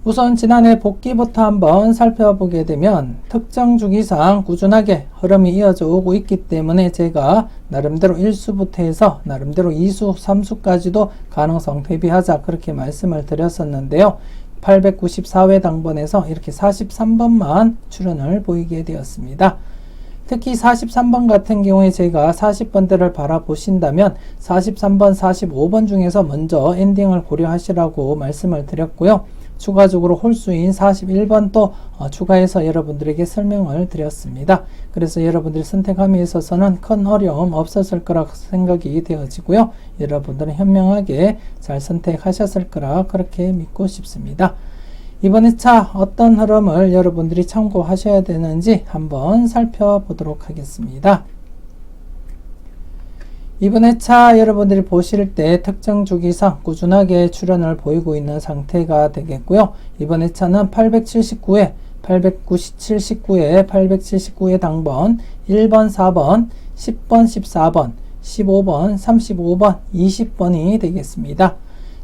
S1: 우선 지난해 복귀부터 한번 살펴보게 되면 특정 주기상 꾸준하게 흐름이 이어져 오고 있기 때문에 제가 나름대로 1수부터 해서 나름대로 2수, 3수까지도 가능성 대비하자 그렇게 말씀을 드렸었는데요. 894회 당번에서 이렇게 43번만 출연을 보이게 되었습니다. 특히 43번 같은 경우에 제가 40번대를 바라보신다면 43번, 45번 중에서 먼저 엔딩을 고려하시라고 말씀을 드렸고요. 추가적으로 홀수인 41번 또 추가해서 여러분들에게 설명을 드렸습니다. 그래서 여러분들이 선택함에 있어서는 큰 어려움 없었을 거라 생각이 되어지고요. 여러분들은 현명하게 잘 선택하셨을 거라 그렇게 믿고 싶습니다. 이번에 차 어떤 흐름을 여러분들이 참고하셔야 되는지 한번 살펴보도록 하겠습니다. 이번에 차 여러분들이 보실 때 특정 주기상 꾸준하게 출연을 보이고 있는 상태가 되겠고요. 이번에 차는 879회, 897, 879회 당번 1번, 4번, 10번, 14번, 15번, 35번, 20번이 되겠습니다.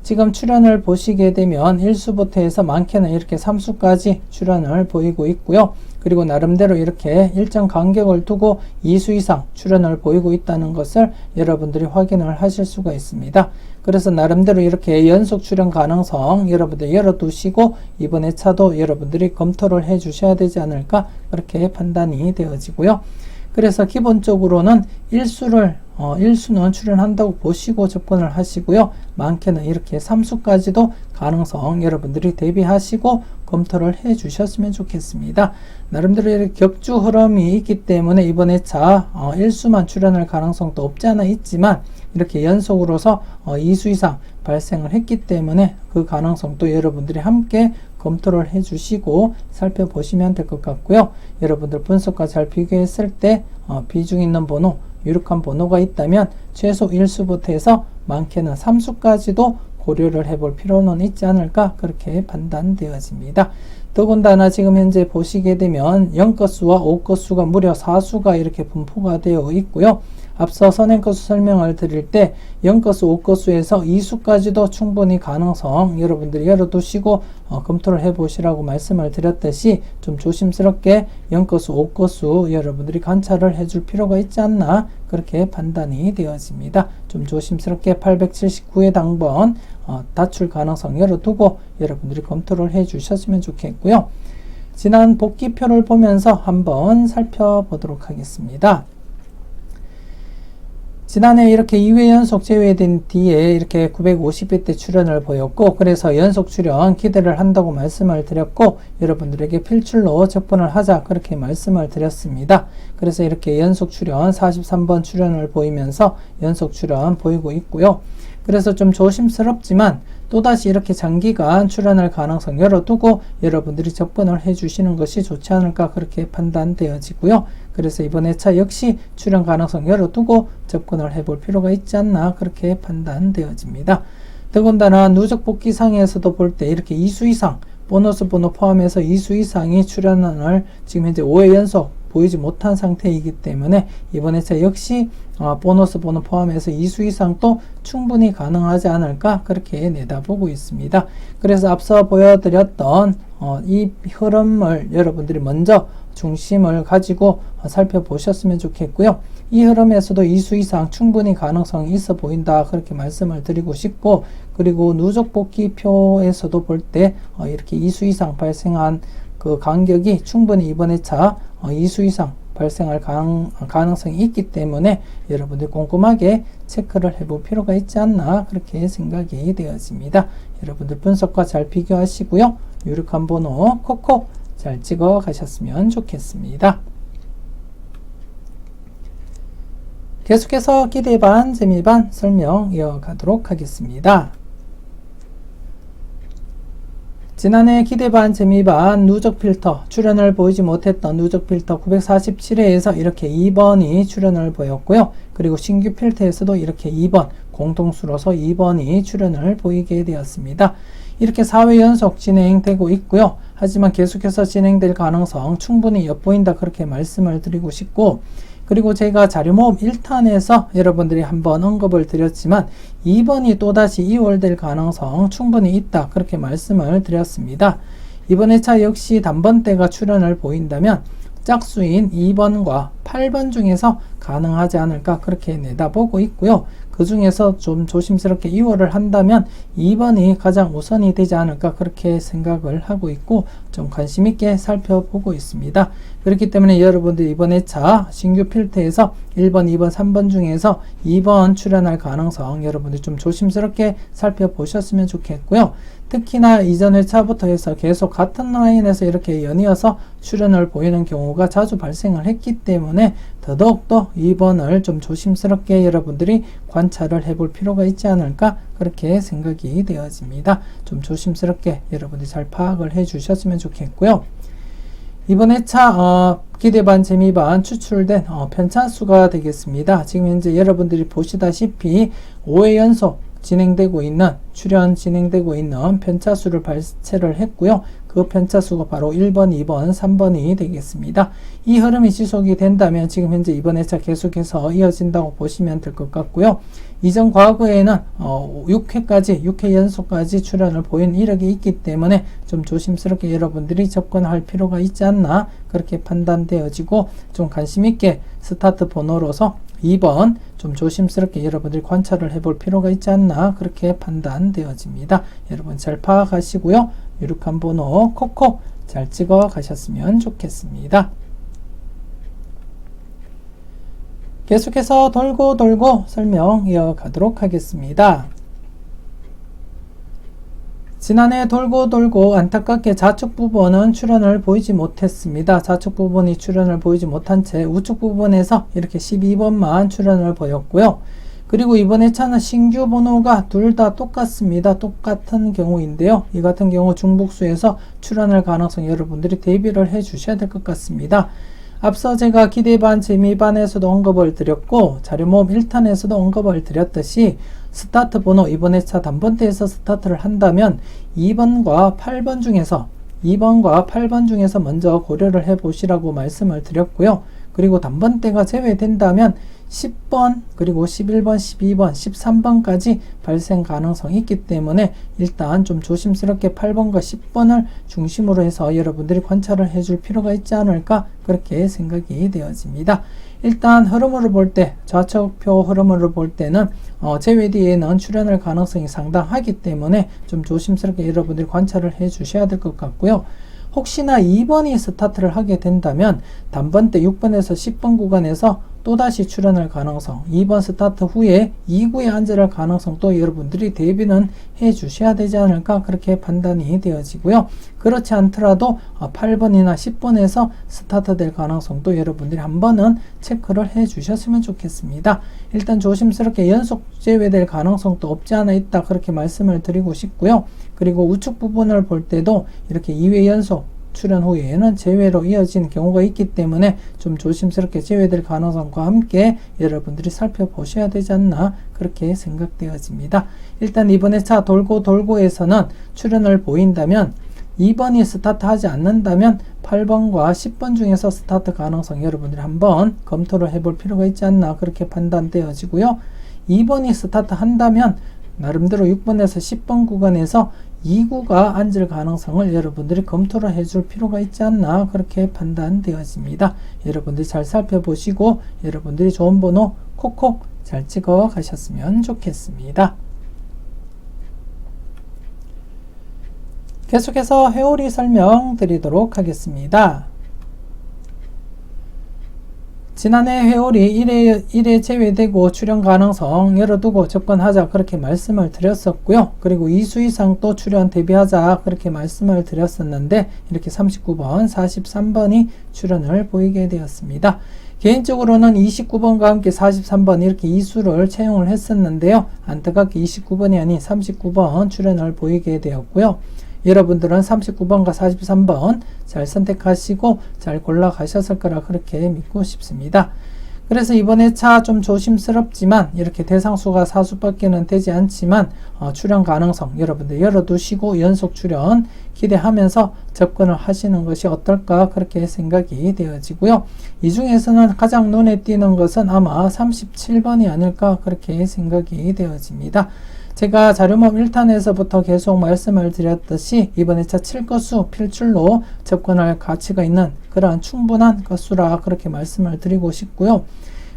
S1: 지금 출연을 보시게 되면 1수부터 해서 많게는 이렇게 3수까지 출연을 보이고 있고요. 그리고 나름대로 이렇게 일정 간격을 두고 2수 이상 출연을 보이고 있다는 것을 여러분들이 확인을 하실 수가 있습니다. 그래서 나름대로 이렇게 연속 출연 가능성 여러분들 열어두시고 이번에 차도 여러분들이 검토를 해 주셔야 되지 않을까 그렇게 판단이 되어지고요. 그래서 기본적으로는 1수를 일수는 출연한다고 보시고 접근을 하시고요. 많게는 이렇게 3수까지도 가능성 여러분들이 대비하시고 검토를 해 주셨으면 좋겠습니다. 나름대로 이렇게 격주 흐름이 있기 때문에 이번 회차 1수만 출연할 가능성도 없지 않아 있지만 이렇게 연속으로서 2수 이상 발생을 했기 때문에 그 가능성도 여러분들이 함께 검토를 해 주시고 살펴보시면 될 것 같고요. 여러분들 분석과 잘 비교했을 때 비중 있는 번호, 유력한 번호가 있다면 최소 1수부터 해서 많게는 3수까지도 고려를 해볼 필요는 있지 않을까 그렇게 판단되어집니다. 더군다나 지금 현재 보시게 되면 0건수와 5건수가 무려 4수가 이렇게 분포가 되어 있고요. 앞서 선행건수 설명을 드릴 때 0건수, 5건수에서 2수까지도 충분히 가능성 여러분들이 열어두시고 검토를 해보시라고 말씀을 드렸듯이 좀 조심스럽게 0건수, 5건수 여러분들이 관찰을 해줄 필요가 있지 않나 그렇게 판단이 되어집니다. 좀 조심스럽게 879의 당번 다출 가능성 열어두고 여러분들이 검토를 해주셨으면 좋겠고요. 지난 복귀표를 보면서 한번 살펴보도록 하겠습니다. 지난해 이렇게 2회 연속 제외된 뒤에 이렇게 950회 때 출연을 보였고 그래서 연속 출연 기대를 한다고 말씀을 드렸고 여러분들에게 필출로 접근을 하자 그렇게 말씀을 드렸습니다. 그래서 이렇게 연속 출연 43번 출연을 보이면서 연속 출연 보이고 있고요. 그래서 좀 조심스럽지만 또다시 이렇게 장기간 출연할 가능성 열어두고 여러분들이 접근을 해주시는 것이 좋지 않을까 그렇게 판단되어지고요. 그래서 이번 회차 역시 출연 가능성 열어두고 접근을 해볼 필요가 있지 않나 그렇게 판단되어집니다. 더군다나 누적 복귀상에서도 볼 때 이렇게 2수 이상 보너스 번호 포함해서 2수 이상이 출연을 지금 현재 5회 연속 보이지 못한 상태이기 때문에 이번 회차 역시 보너스 번호 포함해서 2수 이상도 충분히 가능하지 않을까 그렇게 내다보고 있습니다. 그래서 앞서 보여드렸던 이 흐름을 여러분들이 먼저 중심을 가지고 살펴보셨으면 좋겠고요. 이 흐름에서도 2수 이상 충분히 가능성이 있어 보인다 그렇게 말씀을 드리고 싶고 그리고 누적 복귀표에서도 볼 때 이렇게 2수 이상 발생한 그 간격이 충분히 이번 회차 2수 이상 발생할 가능성이 있기 때문에 여러분들 꼼꼼하게 체크를 해볼 필요가 있지 않나 그렇게 생각이 되어집니다. 여러분들 분석과 잘 비교하시고요. 유력한 번호 콕콕 잘 찍어 가셨으면 좋겠습니다. 계속해서 기대반, 재미반 설명 이어가도록 하겠습니다. 지난해 기대반, 재미반 누적 필터 출연을 보이지 못했던 누적 필터 947회에서 이렇게 2번이 출연을 보였고요. 그리고 신규 필터에서도 이렇게 2번 공통수로서 2번이 출연을 보이게 되었습니다. 이렇게 4회 연속 진행되고 있고요. 하지만 계속해서 진행될 가능성 충분히 엿보인다 그렇게 말씀을 드리고 싶고 그리고 제가 자료모음 1탄에서 여러분들이 한번 언급을 드렸지만 2번이 또다시 2월 될 가능성 충분히 있다 그렇게 말씀을 드렸습니다. 이번 회차 역시 단번대가 출연을 보인다면 짝수인 2번과 8번 중에서 가능하지 않을까 그렇게 내다보고 있고요. 그 중에서 좀 조심스럽게 2월을 한다면 2번이 가장 우선이 되지 않을까 그렇게 생각을 하고 있고 좀 관심 있게 살펴보고 있습니다. 그렇기 때문에 여러분들 이번 회차 신규 필터에서 1번, 2번, 3번 중에서 2번 출연할 가능성 여러분들 좀 조심스럽게 살펴보셨으면 좋겠고요. 특히나 이전 회차부터 해서 계속 같은 라인에서 이렇게 연이어서 출연을 보이는 경우가 자주 발생을 했기 때문에 더더욱더 2번을 좀 조심스럽게 여러분들이 관찰을 해볼 필요가 있지 않을까 그렇게 생각이 되어집니다. 좀 조심스럽게 여러분들이 잘 파악을 해 주셨으면 좋겠고요. 이번 회차 기대반, 재미반 추출된 편차수가 되겠습니다. 지금 현재 여러분들이 보시다시피 5회 연속 진행되고 있는 출연 진행되고 있는 편차수를 발췌를 했고요. 그 편차수가 바로 1번, 2번, 3번이 되겠습니다. 이 흐름이 지속이 된다면 지금 현재 이번 회차 계속해서 이어진다고 보시면 될 것 같고요. 이전 과거에는 6회 연속까지 출연을 보인 이력이 있기 때문에 좀 조심스럽게 여러분들이 접근할 필요가 있지 않나 그렇게 판단되어지고 좀 관심 있게 스타트 번호로서 2번 좀 조심스럽게 여러분들이 관찰을 해볼 필요가 있지 않나 그렇게 판단되어집니다. 여러분 잘 파악하시고요. 유력한 번호 콕콕 잘 찍어 가셨으면 좋겠습니다. 계속해서 돌고 돌고 설명 이어가도록 하겠습니다. 지난해 돌고 돌고 안타깝게 좌측 부분은 출현을 보이지 못했습니다. 좌측 부분이 출현을 보이지 못한 채 우측 부분에서 이렇게 12번만 출현을 보였고요. 그리고 이번에 차는 신규 번호가 둘 다 똑같습니다. 똑같은 경우인데요. 이 같은 경우 중복수에서 출현할 가능성 여러분들이 대비를 해 주셔야 될 것 같습니다. 앞서 제가 기대반, 재미반에서도 언급을 드렸고 자료모음 1탄에서도 언급을 드렸듯이 스타트 번호 이번에 차 단번대에서 스타트를 한다면 2번과 8번 중에서 먼저 고려를 해 보시라고 말씀을 드렸고요. 그리고 단번대가 제외된다면 10번, 그리고 11번, 12번, 13번까지 발생 가능성이 있기 때문에 일단 좀 조심스럽게 8번과 10번을 중심으로 해서 여러분들이 관찰을 해줄 필요가 있지 않을까 그렇게 생각이 되어집니다. 일단 흐름으로 볼 때, 좌측표 흐름으로 볼 때는 제외 뒤에는 출현할 가능성이 상당하기 때문에 좀 조심스럽게 여러분들이 관찰을 해 주셔야 될 것 같고요. 혹시나 2번이 스타트를 하게 된다면 단번대 6번에서 10번 구간에서 또다시 출현할 가능성, 2번 스타트 후에 2구에 앉을 가능성도 여러분들이 대비는 해 주셔야 되지 않을까 그렇게 판단이 되어지고요. 그렇지 않더라도 8번이나 10번에서 스타트 될 가능성도 여러분들이 한번은 체크를 해 주셨으면 좋겠습니다. 일단 조심스럽게 연속 제외될 가능성도 없지 않아 있다 그렇게 말씀을 드리고 싶고요. 그리고 우측 부분을 볼 때도 이렇게 2회 연속 출현 후에는 제외로 이어진 경우가 있기 때문에 좀 조심스럽게 제외될 가능성과 함께 여러분들이 살펴보셔야 되지 않나 그렇게 생각되어집니다. 일단 이번에 차 돌고 돌고에서는 출현을 보인다면 2번이 스타트 하지 않는다면 8번과 10번 중에서 스타트 가능성 여러분들이 한번 검토를 해볼 필요가 있지 않나 그렇게 판단되어지고요. 2번이 스타트 한다면 나름대로 6번에서 10번 구간에서 2구가 앉을 가능성을 여러분들이 검토를 해줄 필요가 있지 않나 그렇게 판단되어집니다. 여러분들이 잘 살펴보시고 여러분들이 좋은 번호 콕콕 잘 찍어 가셨으면 좋겠습니다. 계속해서 회오리 설명 드리도록 하겠습니다. 지난해 회오리 1회 제외되고 출현 가능성 열어두고 접근하자 그렇게 말씀을 드렸었고요. 그리고 2수 이상 또 출현 대비하자 그렇게 말씀을 드렸었는데 이렇게 39번, 43번이 출현을 보이게 되었습니다. 개인적으로는 29번과 함께 43번 이렇게 2수를 채용을 했었는데요. 안타깝게 29번이 아닌 39번 출현을 보이게 되었고요. 여러분들은 39번과 43번 잘 선택하시고 잘 골라 가셨을 거라 그렇게 믿고 싶습니다. 그래서 이번에 차 좀 조심스럽지만 이렇게 대상수가 4수밖에는 되지 않지만 출현 가능성 여러분들 열어두시고 연속 출현 기대하면서 접근을 하시는 것이 어떨까 그렇게 생각이 되어지고요. 이 중에서는 가장 눈에 띄는 것은 아마 37번이 아닐까 그렇게 생각이 되어집니다. 제가 자료모음 1탄에서부터 계속 말씀을 드렸듯이 이번에 차 7건수 필출로 접근할 가치가 있는 그러한 충분한 건수라 그렇게 말씀을 드리고 싶고요.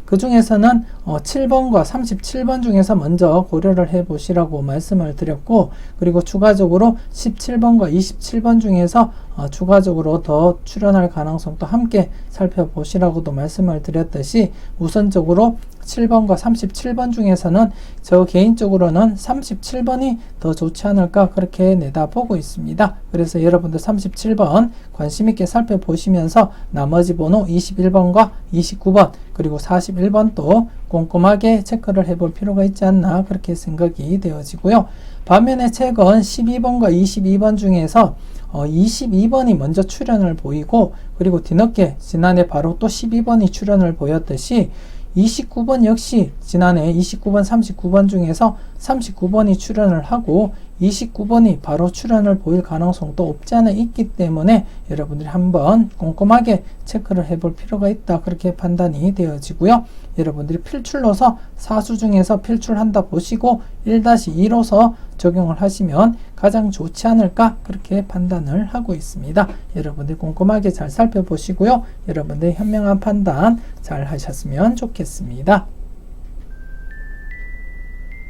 S1: 그 중에서는 7번과 37번 중에서 먼저 고려를 해 보시라고 말씀을 드렸고 그리고 추가적으로 17번과 27번 중에서 추가적으로 더 출현할 가능성도 함께 살펴보시라고도 말씀을 드렸듯이 우선적으로 7번과 37번 중에서는 저 개인적으로는 37번이 더 좋지 않을까 그렇게 내다보고 있습니다. 그래서 여러분들 37번 관심있게 살펴보시면서 나머지 번호 21번과 29번 그리고 41번도 꼼꼼하게 체크를 해볼 필요가 있지 않나 그렇게 생각이 되어지고요. 반면에 최근 12번과 22번 중에서 22번이 먼저 출현을 보이고 그리고 뒤늦게 지난해 바로 또 12번이 출현을 보였듯이 29번 역시 지난해 29번, 39번 중에서 39번이 출현을 하고 29번이 바로 출현을 보일 가능성도 없지 않아 있기 때문에 여러분들이 한번 꼼꼼하게 체크를 해볼 필요가 있다 그렇게 판단이 되어지고요. 여러분들이 필출로서 4수 중에서 필출한다 보시고 1-2로서 적용을 하시면 가장 좋지 않을까 그렇게 판단을 하고 있습니다. 여러분들 꼼꼼하게 잘 살펴보시고요. 여러분들 현명한 판단 잘 하셨으면 좋겠습니다.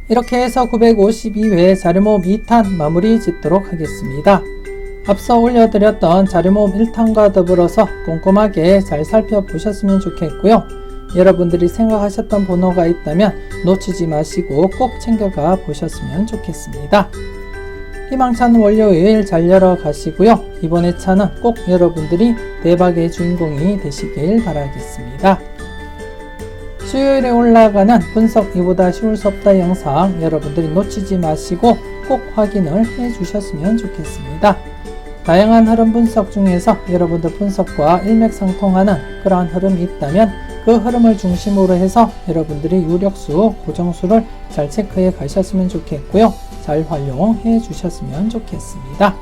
S1: 이렇게 해서 952회 자료모음 2탄 마무리 짓도록 하겠습니다. 앞서 올려드렸던 자료모음 1탄과 더불어서 꼼꼼하게 잘 살펴보셨으면 좋겠고요. 여러분들이 생각하셨던 번호가 있다면 놓치지 마시고 꼭 챙겨가 보셨으면 좋겠습니다. 희망찬 월요일 잘 열어가시고요. 이번 회차는 꼭 여러분들이 대박의 주인공이 되시길 바라겠습니다. 수요일에 올라가는 분석 이보다 쉬울 수 없다 영상 여러분들이 놓치지 마시고 꼭 확인을 해 주셨으면 좋겠습니다. 다양한 흐름 분석 중에서 여러분들 분석과 일맥상통하는 그러한 흐름이 있다면 그 흐름을 중심으로 해서 여러분들이 유력수, 고정수를 잘 체크해 가셨으면 좋겠고요. 잘 활용해 주셨으면 좋겠습니다.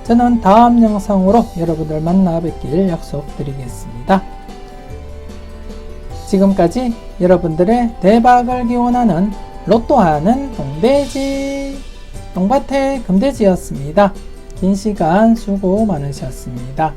S1: 저는 다음 영상으로 여러분들 만나 뵙길 약속드리겠습니다. 지금까지 여러분들의 대박을 기원하는 로또하는 동돼지 동밭의 금돼지였습니다. 긴 시간 수고 많으셨습니다.